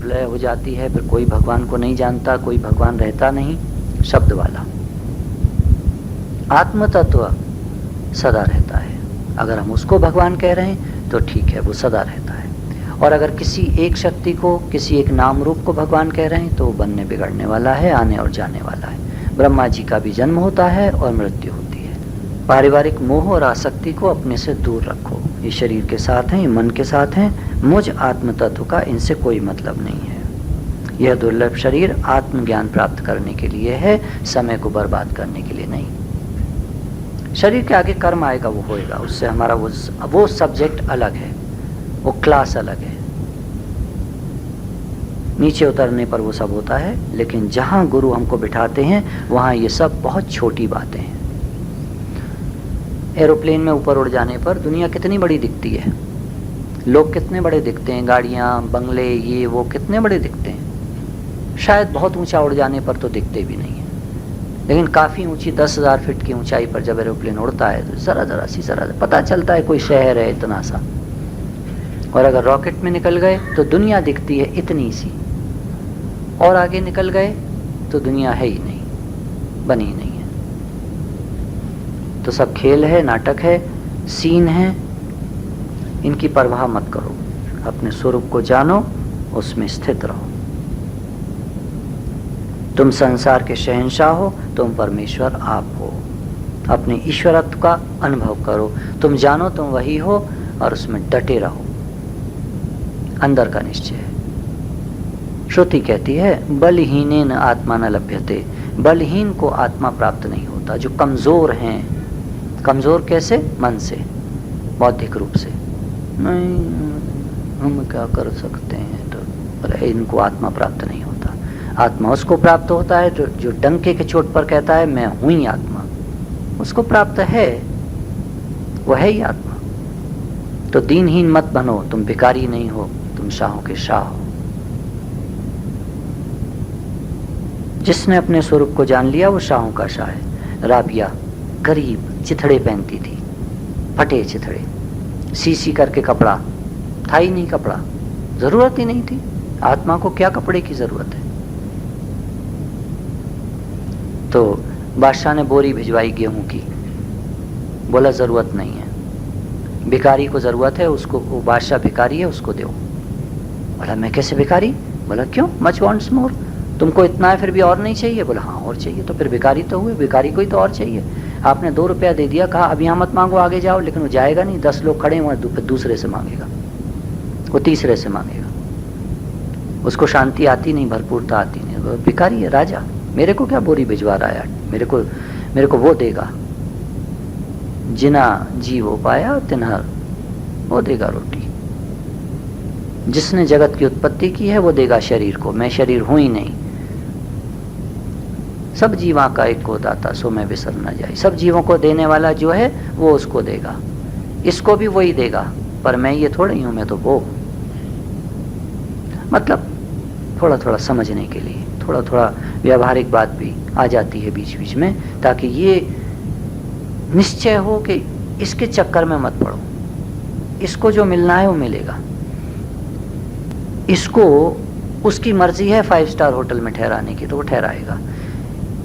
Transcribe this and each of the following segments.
लय हो जाती है, फिर कोई भगवान को नहीं जानता, कोई भगवान रहता नहीं, शब्द वाला। आत्म तत्व सदा रहता है। अगर हम उसको भगवान कह रहे हैं तो ठीक है, वो सदा रहता है। और अगर किसी एक शक्ति को, किसी एक नाम रूप को भगवान कह रहे हैं तो वो बनने बिगड़ने वाला है, आने और जाने वाला है। ब्रह्मा जी का भी जन्म होता है और मृत्यु होती है। पारिवारिक मोह और आसक्ति को अपने से दूर रखो। ये शरीर के साथ हैं, ये मन के साथ हैं, मुझ आत्म तत्व का इनसे कोई मतलब नहीं है। यह दुर्लभ शरीर आत्मज्ञान प्राप्त करने के लिए है, समय को बर्बाद करने के लिए नहीं। शरीर के आगे कर्म आएगा, वो होएगा, उससे हमारा वो सब्जेक्ट अलग है, वो क्लास अलग है। नीचे उतरने पर वो सब होता है, लेकिन जहां गुरु हमको बिठाते हैं वहां ये सब बहुत छोटी बातें हैं। एरोप्लेन में ऊपर उड़ जाने पर दुनिया कितनी बड़ी दिखती है, लोग कितने बड़े दिखते हैं, गाड़ियां, बंगले, ये वो कितने बड़े दिखते हैं। शायद बहुत ऊंचा उड़ जाने पर तो दिखते भी नहीं है, लेकिन काफ़ी ऊंची 10,000 फीट की ऊंचाई पर जब एरोप्लेन उड़ता है तो ज़रा पता चलता है कोई शहर है इतना सा। और अगर रॉकेट में निकल गए तो दुनिया दिखती है इतनी सी, और आगे निकल गए तो दुनिया है ही नहीं, बनी ही नहीं है। तो सब खेल है, नाटक है, सीन है, इनकी परवाह मत करो। अपने स्वरूप को जानो, उसमें स्थित रहो। तुम संसार के शहंशाह हो, तुम परमेश्वर आप हो। अपने ईश्वरत्व का अनुभव करो। तुम जानो तुम वही हो और उसमें डटे रहो। अंदर का निश्चय है। श्रुति कहती है बलहीनेन आत्मा न लभ्यते। बलहीन को आत्मा प्राप्त नहीं होता। जो कमजोर हैं, कमजोर कैसे? मन से, बौद्धिक रूप से, नहीं हम क्या कर सकते हैं, तो पर इनको आत्मा प्राप्त नहीं होता। आत्मा उसको प्राप्त होता है जो डंके के चोट पर कहता है मैं हूं ही आत्मा, उसको प्राप्त है, वह है ही आत्मा। तो दीनहीन मत बनो, तुम भिखारी नहीं हो, तुम शाहों के शाह हो। जिसने अपने स्वरूप को जान लिया वो शाहों का शाह है। राबिया गरीब चिथड़े पहनती थी, फटे चिथड़े, सी करके कपड़ा था ही नहीं, कपड़ा जरूरत ही नहीं थी। आत्मा को क्या कपड़े की जरूरत है? तो बादशाह ने बोरी भिजवाई गेहूं की, बोला जरूरत नहीं है, भिखारी को जरूरत है, उसको, वो बादशाह भिखारी है, उसको दो। बोला मैं कैसे भिखारी? बोला क्यों, मच वांट्स मोर, तुमको इतना है फिर भी और नहीं चाहिए? बोला हाँ और चाहिए। तो फिर भिखारी तो हुए, भिखारी को ही तो और चाहिए। आपने 2 रुपया दे दिया, कहा अब यहाँ मत मांगो, आगे जाओ, लेकिन वो जाएगा नहीं। 10 लोग खड़े हुए, दूसरे से मांगेगा, वो तीसरे से मांगेगा। उसको शांति आती नहीं, भरपूरता आती नहीं। वो भिखारी है, राजा, मेरे को क्या बोरी भिजवा रहा है, मेरे को वो देगा। जिना जी वो पाया तिन्हर, वो देगा रोटी। जिसने जगत की उत्पत्ति की है वो देगा शरीर को, मैं शरीर हूं ही नहीं। सब जीवा का एक को दाता सो मैं बिसर न जाए। सब जीवों को देने वाला जो है वो उसको देगा, इसको भी वही देगा, पर मैं ये थोड़ा ही हूं, मैं तो वो। मतलब थोड़ा थोड़ा समझने के लिए थोड़ा थोड़ा व्यावहारिक बात भी आ जाती है बीच बीच में, ताकि ये निश्चय हो कि इसके चक्कर में मत पड़ो। इसको जो मिलना है वो मिलेगा। इसको उसकी मर्जी है 5 स्टार होटल में ठहराने की तो वो ठहराएगा।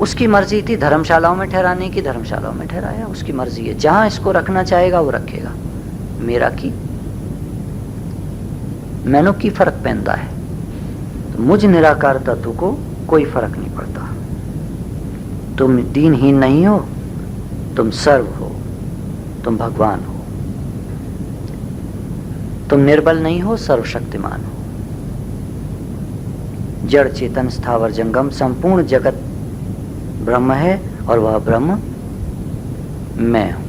उसकी मर्जी थी धर्मशालाओं में ठहराने की, धर्मशालाओं में ठहराया, उसकी मर्जी है। जहां इसको रखना चाहेगा वो रखेगा। मेरा की मैनों की फर्क पहनता है, तो मुझ निराकार तत्व को कोई फर्क नहीं पड़ता। तुम दीनहीन नहीं हो, तुम सर्व हो, तुम भगवान हो। तुम निर्बल नहीं हो, सर्वशक्तिमान हो। जड़ चेतन स्थावर जंगम संपूर्ण जगत ब्रह्म है और वह ब्रह्म मैं हूं।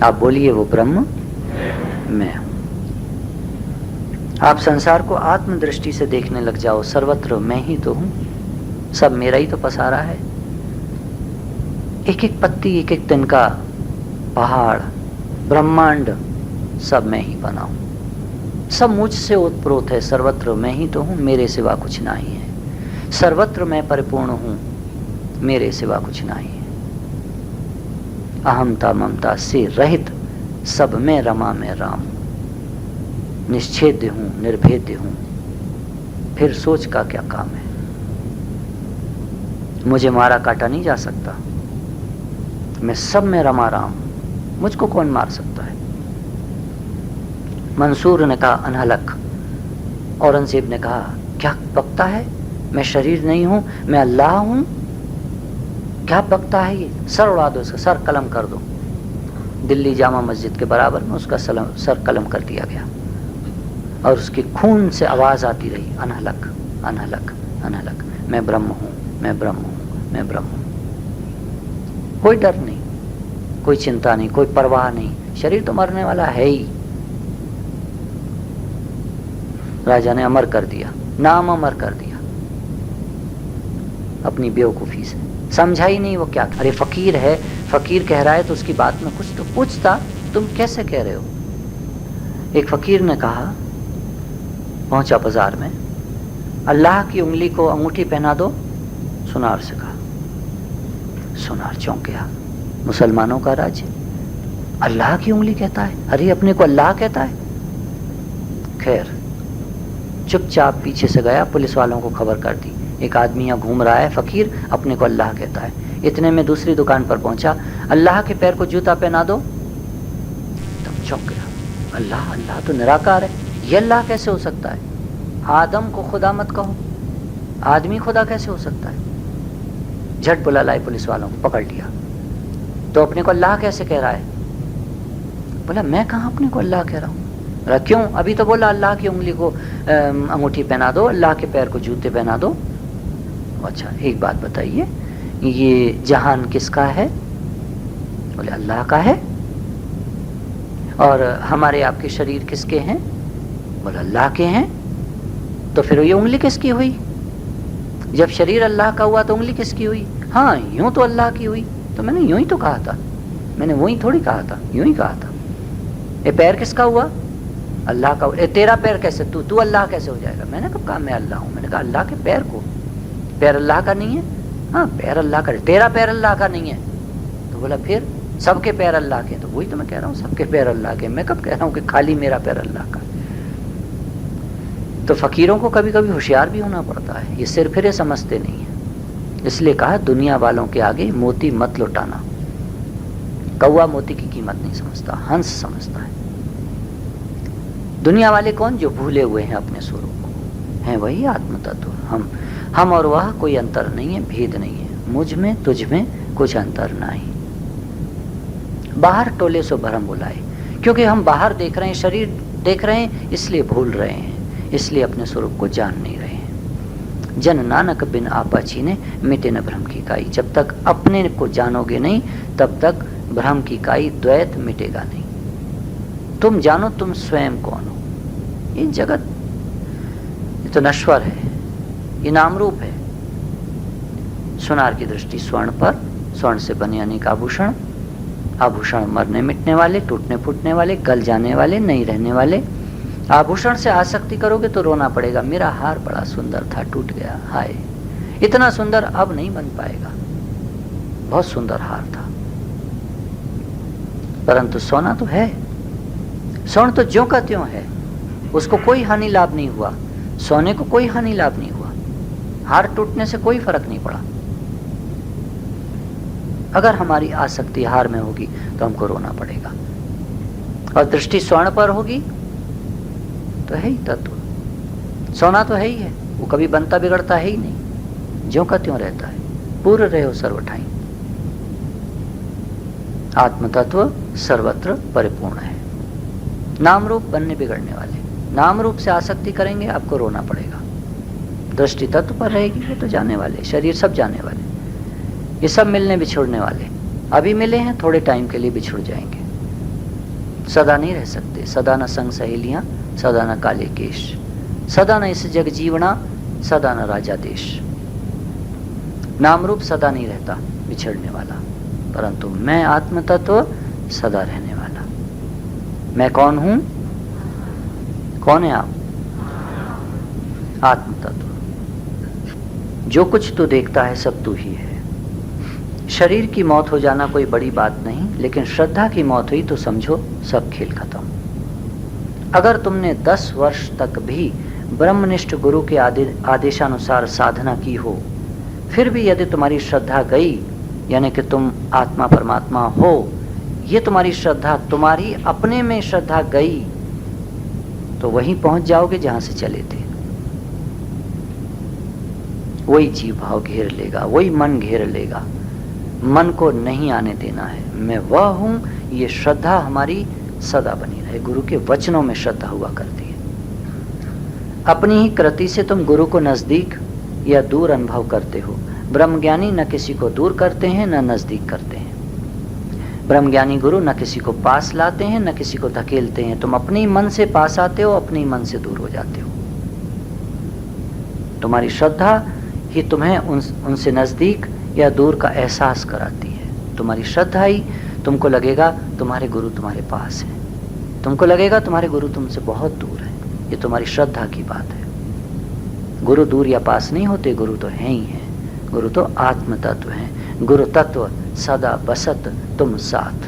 आप बोलिए वो ब्रह्म मैं हूं। आप संसार को आत्मदृष्टि से देखने लग जाओ। सर्वत्र मैं ही तो हूं, सब मेरा ही तो पसारा है। एक एक पत्ती, एक एक तिनका, पहाड़, ब्रह्मांड, सब मैं ही बनाऊं। सब मुझसे ओतप्रोत है। सर्वत्र मैं ही तो हूं, मेरे सिवा कुछ नहीं है। सर्वत्र मैं परिपूर्ण हूं, मेरे सिवा कुछ नहीं है। अहमता ममता से रहित सब में रमा में राम। निश्छेद्य हूं, निर्भेद्य हूं, फिर सोच का क्या काम है? मुझे मारा काटा नहीं जा सकता, मैं सब में रमा रहा हूं, मुझको कौन मार सकता है? मंसूर ने कहा अनहलक। औरंगजेब ने कहा क्या बकता है, मैं शरीर नहीं हूं, मैं अल्लाह हूं, क्या बकता है ये? सर उड़ा दो इसका, सर कलम कर दो। दिल्ली जामा मस्जिद के बराबर में उसका सर कलम कर दिया गया और उसकी खून से आवाज आती रही, अनहलक अनहलक अनहलक, मैं ब्रह्म हूं, मैं ब्रह्म हूं, मैं ब्रह्म हूं। कोई डर नहीं, कोई चिंता नहीं, कोई परवाह नहीं, शरीर तो मरने वाला है ही। राजा ने अमर कर दिया, नाम अमर कर दिया अपनी बेवकूफी से। समझा ही नहीं वो क्या, अरे फकीर है, फकीर कह रहा है तो उसकी बात में कुछ तो पूछता, तुम कैसे कह रहे हो? एक फकीर ने कहा, पहुंचा बाजार में, अल्लाह की उंगली को अंगूठी पहना दो। सुनार से कहा। सुनार चौंक गया, मुसलमानों का राज्य, अल्लाह की उंगली कहता है, अरे अपने को अल्लाह कहता है। खैर चुपचाप पीछे से गया, पुलिस वालों को खबर कर दी, एक आदमी यहाँ घूम रहा है, फकीर अपने को अल्लाह कहता है। इतने में दूसरी दुकान पर पहुंचा, अल्लाह के पैर को जूता पहना दो। तब चौंक गया, अल्लाह अल्लाह तो निराकार है, ये अल्लाह कैसे हो सकता है? आदम को खुदा मत कहो, आदमी खुदा कैसे हो सकता है? झट बुला लाए पुलिस वालों को, पकड़ लिया। तो अपने को अल्लाह कैसे कह रहा है? बोला मैं कहाँ अपने को अल्लाह कह रहा हूँ। बोला क्यों? अभी तो बोला अल्लाह की उंगली को अंगूठी पहना दो, अल्लाह के पैर को जूते पहना दो। अच्छा एक बात बताइए, ये जहान किसका है? बोले अल्लाह का है। और हमारे आपके शरीर किसके हैं? बोले अल्लाह के हैं। तो फिर ये उंगली किसकी हुई? जब शरीर अल्लाह का हुआ तो उंगली किसकी हुई? हाँ यूं तो अल्लाह की हुई। तो मैंने यूं ही तो कहा था, मैंने वही थोड़ी कहा था, यूं ही कहा था। ये पैर किसका हुआ? अल्लाह का। तेरा पैर कैसे, तू अल्लाह कैसे हो जाएगा? मैंने कब कहा मैं अल्लाह हूं? मैंने कहा अल्लाह के पैर को, पैर अल्लाह का नहीं है? हाँ पैर अल्लाह का, तेरा पैर अल्लाह का नहीं है। तो बोला फिर सबके पैर अल्लाह के। तो वही तो मैं कह रहा हूँ, सबके पैर अल्लाह के। मैं कब कह रहा हूँ कि खाली मेरा पैर अल्लाह का? तो फकीरों को कभी कभी होशियार भी होना पड़ता है, ये सिर फिरे समझते नहीं है। इसलिए कहा दुनिया वालों के आगे मोती मत लुटाना। कौवा मोती की कीमत नहीं समझता, हंस समझता है। दुनिया वाले कौन? जो भूले हुए हैं अपने स्वरूप को, हैं वही आत्म तत्व। हम और वह कोई अंतर नहीं है, भेद नहीं है। मुझ में तुझ में कुछ अंतर नहीं। बाहर टोले सो भरम बुलाए, क्योंकि हम बाहर देख रहे हैं, शरीर देख रहे हैं, इसलिए भूल रहे हैं, इसलिए अपने स्वरूप को जान नहीं रहे हैं। जन नानक बिन आपा छीने मिटे न भ्रम की काई। जब तक अपने को जानोगे नहीं तब तक भ्रम की काई, द्वैत मिटेगा नहीं। तुम जानो तुम स्वयं कौन हो। ये जगत ये तो नश्वर है, ये नाम रूप है। सुनार की दृष्टि स्वर्ण पर, स्वर्ण से बने अनेक आभूषण, आभूषण मरने मिटने वाले, टूटने फूटने वाले, गल जाने वाले, नहीं रहने वाले। आभूषण से आसक्ति करोगे तो रोना पड़ेगा, मेरा हार बड़ा सुंदर था, टूट गया, हाय इतना सुंदर अब नहीं बन पाएगा, बहुत सुंदर हार था। परंतु सोना तो है, स्वर्ण तो ज्यों का त्यों है, उसको कोई हानि लाभ नहीं हुआ, सोने को कोई हानि लाभ नहीं हुआ, हार टूटने से कोई फर्क नहीं पड़ा। अगर हमारी आसक्ति हार में होगी तो हमको रोना पड़ेगा, और दृष्टि स्वर्ण पर होगी तो है ही तत्व। सोना तो है ही है, वो कभी बनता बिगड़ता है ही नहीं, ज्यों का त्यों रहता है। पूर्ण रहे हो सर्वठाई। आत्म तत्व सर्वत्र परिपूर्ण है। नाम रूप बनने बिगड़ने वाले, नाम रूप से आसक्ति करेंगे आपको रोना पड़ेगा। दृष्टि तत्व पर रहेगी, ये तो जाने वाले, शरीर सब जाने वाले, ये सब मिलने बिछुड़ने वाले। अभी मिले हैं, थोड़े टाइम के लिए बिछुड़ जाएंगे, सदा नहीं रह सकते। सदा न संग सहेलियां, सदा न काले केश, सदा न इस जग जीवना, सदा न राजा देश। नाम रूप सदा नहीं रहता, बिछड़ने वाला, परंतु मैं आत्म तत्व सदा रहने वाला। मैं कौन हूं? कौन है आप? आत्म तत्व। जो कुछ तू देखता है सब तू ही है। शरीर की मौत हो जाना कोई बड़ी बात नहीं, लेकिन श्रद्धा की मौत हुई तो समझो सब खेल खत्म। अगर तुमने 10 वर्ष तक भी ब्रह्मनिष्ठ गुरु के आदेशानुसार साधना की हो, फिर भी यदि तुम्हारी श्रद्धा गई, यानी कि तुम आत्मा परमात्मा हो, ये तुम्हारी श्रद्धा, तुम्हारी अपने में श्रद्धा गई, तो वहीं पहुंच जाओगे जहां से चले थे। वही जीव भाव घेर लेगा, वही मन घेर लेगा। मन को नहीं आने देना है, मैं वह हूं, ये श्रद्धा हमारी सदा बनी रहे। गुरु के वचनों में श्रद्धा हुआ करती है। अपनी ही कृति से तुम गुरु को नजदीक या दूर अनुभव करते हो। ब्रह्मज्ञानी न किसी को दूर करते हैं न नजदीक करते हैं। ब्रह्मज्ञानी गुरु न किसी को पास लाते हैं न किसी को धकेलते हैं। तुम अपने ही मन से पास आते हो, अपने ही मन से दूर हो जाते हो। तुम्हारी श्रद्धा ही तुम्हें उनसे नजदीक या दूर का एहसास कराती है। तुम्हारी श्रद्धा ही तुमको लगेगा तुम्हारे गुरु तुम्हारे पास है, तुमको लगेगा तुम्हारे गुरु तुमसे बहुत दूर है। ये तुम्हारी श्रद्धा की बात है। गुरु दूर या पास नहीं होते, गुरु तो हैं ही हैं। गुरु तो आत्म तत्व हैं। गुरु तत्व सदा बसत तुम साथ,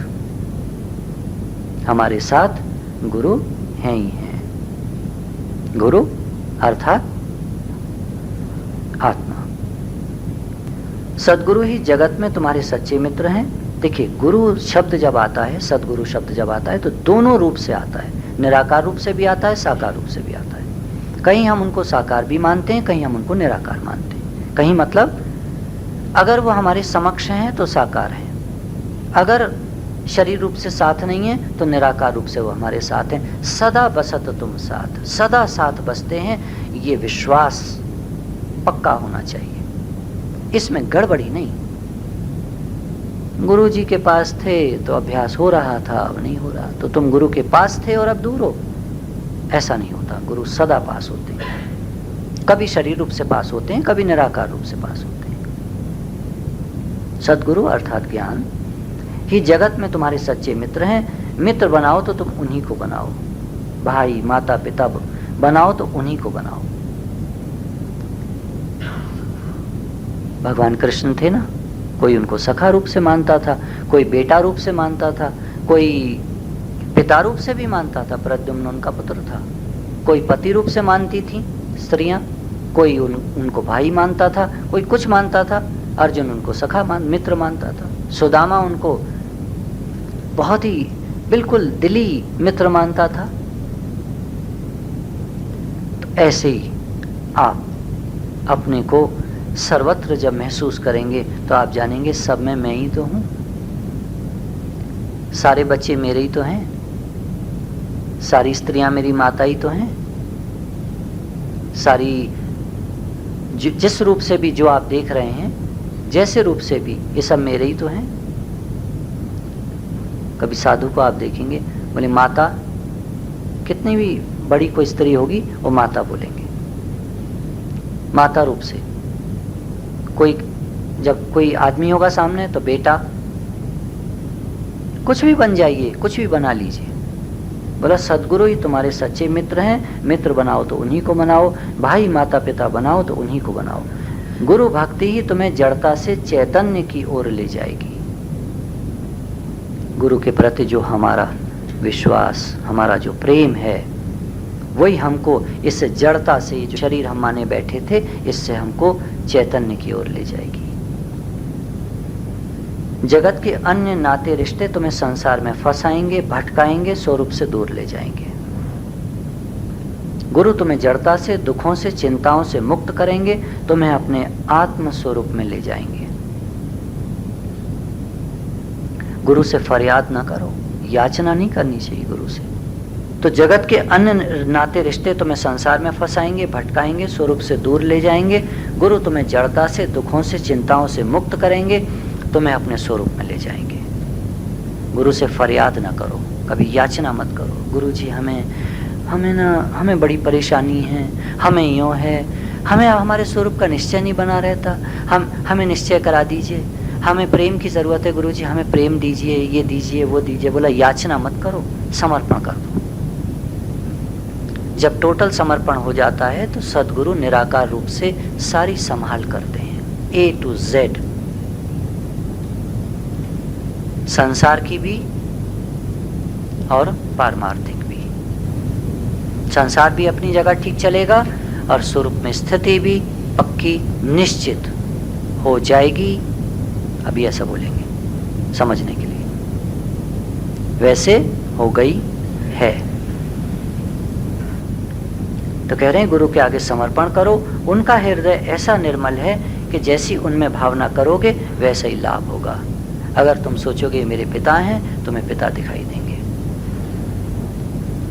हमारे साथ गुरु हैं ही हैं। गुरु अर्थात आत्मा। सदगुरु ही जगत में तुम्हारे सच्चे मित्र हैं। देखिए, गुरु शब्द जब आता है, सदगुरु शब्द जब आता है, तो दोनों रूप से आता है। निराकार रूप से भी आता है, साकार रूप से भी आता है। कहीं हम उनको साकार भी मानते हैं, कहीं हम उनको निराकार मानते हैं। कहीं मतलब अगर वो हमारे समक्ष हैं तो साकार हैं, अगर शरीर रूप से साथ नहीं है तो निराकार रूप से वो हमारे साथ हैं। सदा बसत तुम साथ, सदा साथ बसते हैं, ये विश्वास पक्का होना चाहिए, इसमें गड़बड़ी नहीं। गुरु जी के पास थे तो अभ्यास हो रहा था, अब नहीं हो रहा, तो तुम गुरु के पास थे और अब दूर हो, ऐसा नहीं होता। गुरु सदा पास होते हैं, कभी शरीर रूप से पास होते हैं, कभी निराकार रूप से पास होते हैं। सदगुरु अर्थात ज्ञान ही जगत में तुम्हारे सच्चे मित्र हैं। मित्र बनाओ तो तुम उन्हीं को बनाओ, भाई माता पिता बनाओ तो उन्हीं को बनाओ। भगवान कृष्ण थे ना, कोई उनको सखा रूप से मानता था, कोई बेटा रूप से मानता था, कोई पिता रूप से भी मानता था, प्रद्युम्न उनका पुत्र था। कोई पति रूप से मानती थी स्त्रियां, कोई उनको भाई मानता था, कोई कुछ मानता था। अर्जुन उनको सखा मित्र मानता था, सुदामा उनको बहुत ही बिल्कुल दिली मित्र मानता था। तो ऐसे ही आप अपने को सर्वत्र जब महसूस करेंगे तो आप जानेंगे सब में मैं ही तो हूं, सारे बच्चे मेरे ही तो हैं, सारी स्त्रियां मेरी माता ही तो हैं, सारी जिस रूप से भी जो आप देख रहे हैं, जैसे रूप से भी, ये सब मेरे ही तो हैं। कभी साधु को आप देखेंगे, बोले माता, कितनी भी बड़ी कोई स्त्री होगी वो माता बोलेंगे, माता रूप से। कोई जब कोई आदमी होगा सामने तो बेटा, कुछ भी बन जाइए, कुछ भी बना लीजिए। बोला सदगुरु ही तुम्हारे सच्चे मित्र हैं, मित्र बनाओ तो उन्हीं को बनाओ, भाई माता पिता बनाओ तो उन्हीं को बनाओ। गुरु भक्ति ही तुम्हें जड़ता से चैतन्य की ओर ले जाएगी। गुरु के प्रति जो हमारा विश्वास, हमारा जो प्रेम है, वही हमको इस जड़ता से, जो शरीर हम माने बैठे थे, इससे हमको चैतन्य की ओर ले जाएगी। जगत के अन्य नाते रिश्ते तुम्हें संसार में फंसाएंगे, भटकाएंगे, स्वरूप से दूर ले जाएंगे। गुरु तुम्हें जड़ता से, दुखों से, चिंताओं से मुक्त करेंगे, तुम्हें अपने आत्म स्वरूप में ले जाएंगे। गुरु से फरियाद ना करो, याचना नहीं करनी चाहिए गुरु से। तो जगत के अन्य नाते रिश्ते तुम्हें संसार में फंसाएंगे, भटकाएंगे, स्वरूप से दूर ले जाएंगे। गुरु तुम्हें जड़ता से, दुखों से, चिंताओं से मुक्त करेंगे, तुम्हें अपने स्वरूप में ले जाएंगे। गुरु से फरियाद ना करो, कभी याचना मत करो, गुरु जी हमें बड़ी परेशानी है, हमें यूँ है, हमें हमारे स्वरूप का निश्चय नहीं बना रहता, हमें निश्चय करा दीजिए, हमें प्रेम की ज़रूरत है गुरु जी, हमें प्रेम दीजिए, ये दीजिए, वो दीजिए। बोला याचना मत करो, समर्पण कर दो। जब टोटल समर्पण हो जाता है तो सदगुरु निराकार रूप से सारी संभाल करते हैं, A to Z, संसार की भी और पारमार्थिक भी। संसार भी अपनी जगह ठीक चलेगा और स्वरूप में स्थिति भी पक्की निश्चित हो जाएगी। अभी ऐसा बोलेंगे समझने के लिए, वैसे हो गई है। तो कह रहे हैं गुरु के आगे समर्पण करो। उनका हृदय ऐसा निर्मल है कि जैसी उनमें भावना करोगे वैसा ही लाभ होगा। अगर तुम सोचोगे मेरे पिता हैं, तुम्हें पिता दिखाई देंगे।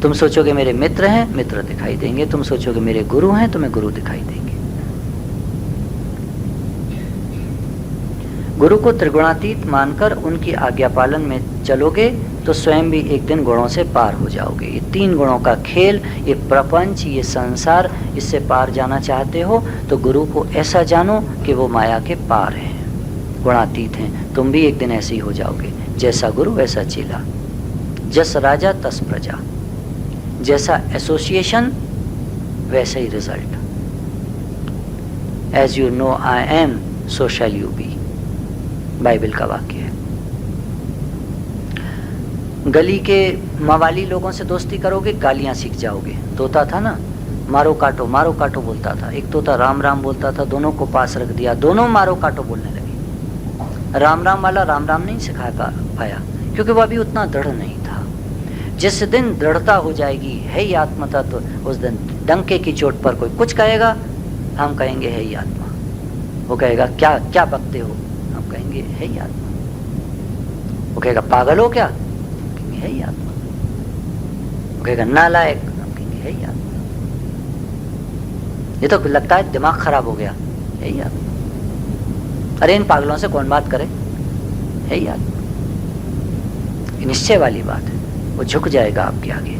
तुम सोचोगे मेरे मित्र हैं, मित्र दिखाई देंगे। तुम सोचोगे मेरे गुरु हैं, तुम्हें गुरु दिखाई देंगे। गुरु को त्रिगुणातीत मानकर उनकी आज्ञा पालन में चलोगे तो स्वयं भी एक दिन गुणों से पार हो जाओगे। ये 3 गुणों का खेल, ये प्रपंच, ये संसार, इससे पार जाना चाहते हो तो गुरु को ऐसा जानो कि वो माया के पार हैं, गुणातीत हैं। तुम भी एक दिन ऐसे ही हो जाओगे। जैसा गुरु वैसा चेला, जस राजा तस प्रजा, जैसा एसोसिएशन वैसा ही result. As you know I am so shall you be, Bible का वाक्य है। गली के मवाली लोगों से दोस्ती करोगे, गालियां सीख जाओगे। तोता था ना, मारो काटो बोलता था। एक तोता राम राम बोलता था, दोनों को पास रख दिया, दोनों मारो काटो बोलने लगे। राम राम वाला राम राम नहीं सिखा पाया क्योंकि वह अभी उतना दृढ़ नहीं था। जिस दिन दृढ़ता हो जाएगी, है ही आत्मा तत्व, उस दिन डंके की चोट पर कोई कुछ कहेगा, हम कहेंगे है ही आत्मा। वो कहेगा क्या क्या बकते हो, हम कहेंगे है ही आत्मा। वो कहेगा पागल हो क्या, कहेंगे है ही आत्मा। वो कहेगा नालायक, हम कहेंगे है ही आत्मा। ये तो लगता है दिमाग खराब हो गया, है ही आत्मा। अरे इन पागलों से कौन बात करे, है ही आत्मा। निश्चय वाली बात है, वो झुक जाएगा आपके आगे।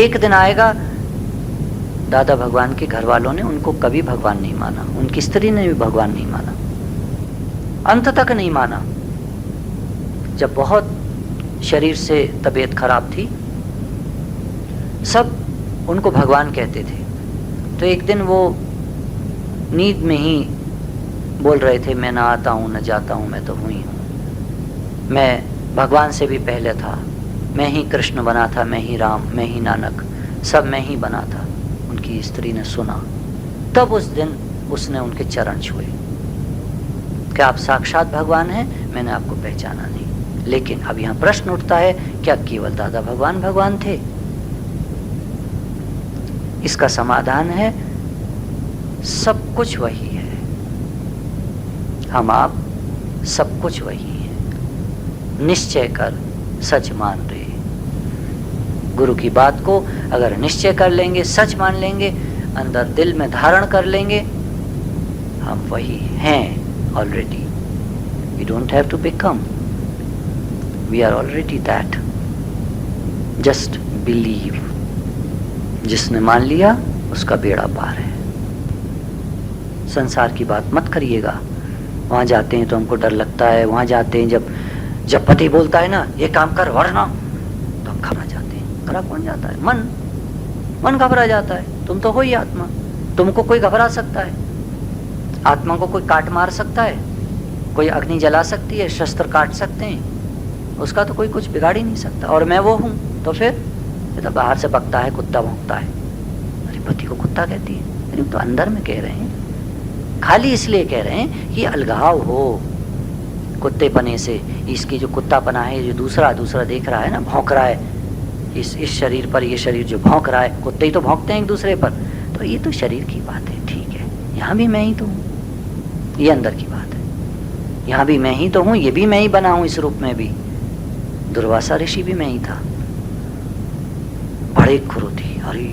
एक दिन आएगा, दादा भगवान के घर वालों ने उनको कभी भगवान नहीं माना, उनकी स्त्री ने भी भगवान नहीं माना, अंत तक नहीं माना। जब बहुत शरीर से तबीयत खराब थी, सब उनको भगवान कहते थे। तो एक दिन वो नींद में ही बोल रहे थे, मैं ना आता हूँ न जाता हूँ, मैं तो हुई हूँ। मैं भगवान से भी पहले था, मैं ही कृष्ण बना था, मैं ही राम, मैं ही नानक, सब मैं ही बना था। उनकी स्त्री ने सुना, तब उस दिन उसने उनके चरण छुए कि आप साक्षात भगवान हैं, मैंने आपको पहचाना नहीं। लेकिन अब यहाँ प्रश्न उठता है, क्या केवल दादा भगवान भगवान थे? इसका समाधान है, सब कुछ वही है। हम आप सब कुछ वही है। निश्चय कर सच मान रहे। गुरु की बात को अगर निश्चय कर लेंगे, सच मान लेंगे, अंदर दिल में धारण कर लेंगे, हम वही हैं already. We don't have to become, we are already that. Just believe. जिसने मान लिया उसका बेड़ा पार है। संसार की बात मत करिएगा। वहां जाते हैं तो हमको डर लगता है, वहां जाते हैं जब पति बोलता है ना ये काम कर वरना, तो हम घबरा जाते हैं। घबरा कौन जाता है? मन घबरा जाता है। तुम तो हो ही आत्मा, तुमको कोई घबरा सकता है? आत्मा को कोई काट मार सकता है? कोई अग्नि जला सकती है? शस्त्र काट सकते हैं? उसका तो कोई कुछ बिगाड़ ही नहीं सकता। और मैं वो हूं, तो फिर ये तो बाहर से बकता है, कुत्ता भौंकता है। अरे पति को कुत्ता कहती है, अरे तो अंदर में कह रहे हैं, खाली इसलिए कह रहे हैं कि अलगाव हो कुत्ते पने से। इसकी जो कुत्ता पना है, जो दूसरा देख रहा है ना, भौंक रहा है इस शरीर पर, ये शरीर जो भौंक रहा है, कुत्ते ही तो भौंकते हैं एक दूसरे पर। तो ये तो शरीर की बात है, ठीक है। यहाँ भी मैं ही तो हूँ, ये अंदर की बात है। यहाँ भी मैं ही तो हूँ, ये भी मैं ही बना हूँ इस रूप में भी। दुर्वासा ऋषि भी मैं ही था, बड़े खुरू थी, अरे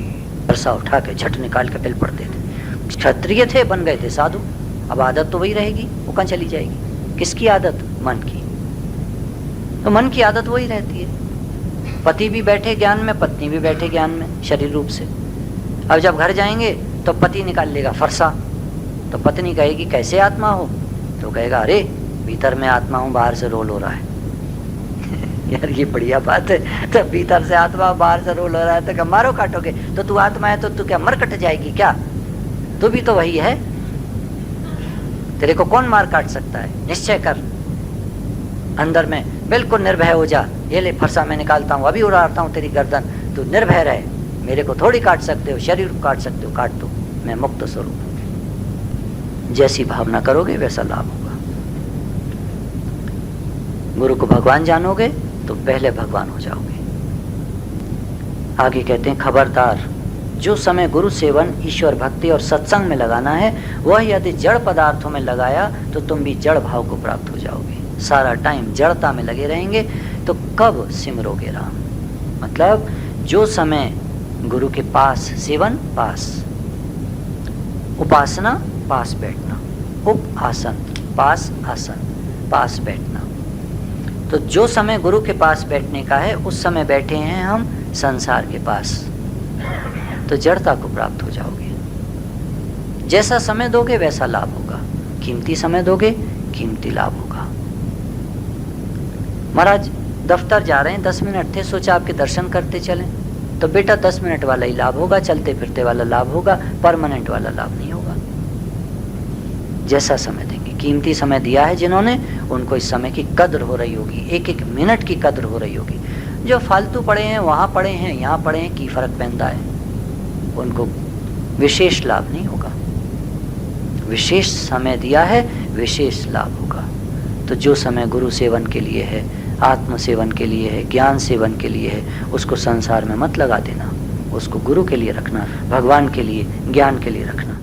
परसा उठा के झट निकाल के पिल पड़ते थे। क्षत्रिय थे, बन गए थे साधु। अब आदत तो वही रहेगी, वो कहाँ चली जाएगी? किसकी आदत? मन की। तो मन की आदत वही रहती है। पति भी बैठे ज्ञान में, पत्नी भी बैठे ज्ञान में, शरीर रूप से। अब जब घर जाएंगे तो पति निकाल लेगा फरसा, तो पत्नी कहेगी कैसे आत्मा हो? तो कहेगा अरे भीतर में आत्मा हूँ, बाहर से रोल हो रहा है। यार ये बढ़िया बात है। तो भीतर से आत्मा, बाहर से रोल हो रहा है, तो क्या मारो काटोगे? तो तू आत्मा है तो तू क्या मर कट जाएगी क्या? तू भी तो वही है। तेरे को कौन मार काट सकता है? निश्चय कर, अंदर में बिल्कुल निर्भय हो जा। ये ले फरसा मैं निकालता हूँ, अभी उड़ाता हूँ तेरी गर्दन, तू निर्भय रहे। मेरे को थोड़ी काट सकते हो, शरीर को काट सकते हो, काट दो, मैं मुक्त स्वरूप हूं। जैसी भावना करोगे वैसा लाभ होगा। गुरु को भगवान जानोगे तो पहले भगवान हो जाओगे। आगे कहते हैं, खबरदार, जो समय गुरु सेवन, ईश्वर भक्ति और सत्संग में लगाना है, वह यदि जड़ पदार्थों में लगाया तो तुम भी जड़ भाव को प्राप्त हो जाओगे। सारा टाइम जड़ता में लगे रहेंगे तो कब सिमरोगे राम। मतलब जो समय गुरु के पास सेवन, पास उपासना, पास बैठना, उप आसन, पास आसन, पास बैठना। तो जो समय गुरु के पास बैठने का है उस समय बैठे हैं हम संसार के पास, तो जड़ता को प्राप्त हो जाओगे। जैसा समय दोगे वैसा लाभ होगा। कीमती समय दोगे, कीमती लाभ होगा। महाराज दफ्तर जा रहे हैं, 10 मिनट थे, सोचा आपके दर्शन करते चलें, तो बेटा 10 मिनट वाला ही लाभ होगा, चलते फिरते वाला लाभ होगा, परमानेंट वाला लाभ नहीं होगा। जैसा समय देंगे, कीमती समय दिया है जिन्होंने, उनको इस समय की कद्र हो रही होगी, एक एक मिनट की कद्र हो रही होगी। जो फालतू पड़े हैं, वहाँ पड़े हैं, यहाँ पड़े हैं, की फर्क पैदा है, उनको विशेष लाभ नहीं होगा। विशेष समय दिया है, विशेष लाभ होगा। तो जो समय गुरु सेवन के लिए है, आत्म सेवन के लिए है, ज्ञान सेवन के लिए है, उसको संसार में मत लगा देना, उसको गुरु के लिए रखना, भगवान के लिए, ज्ञान के लिए रखना।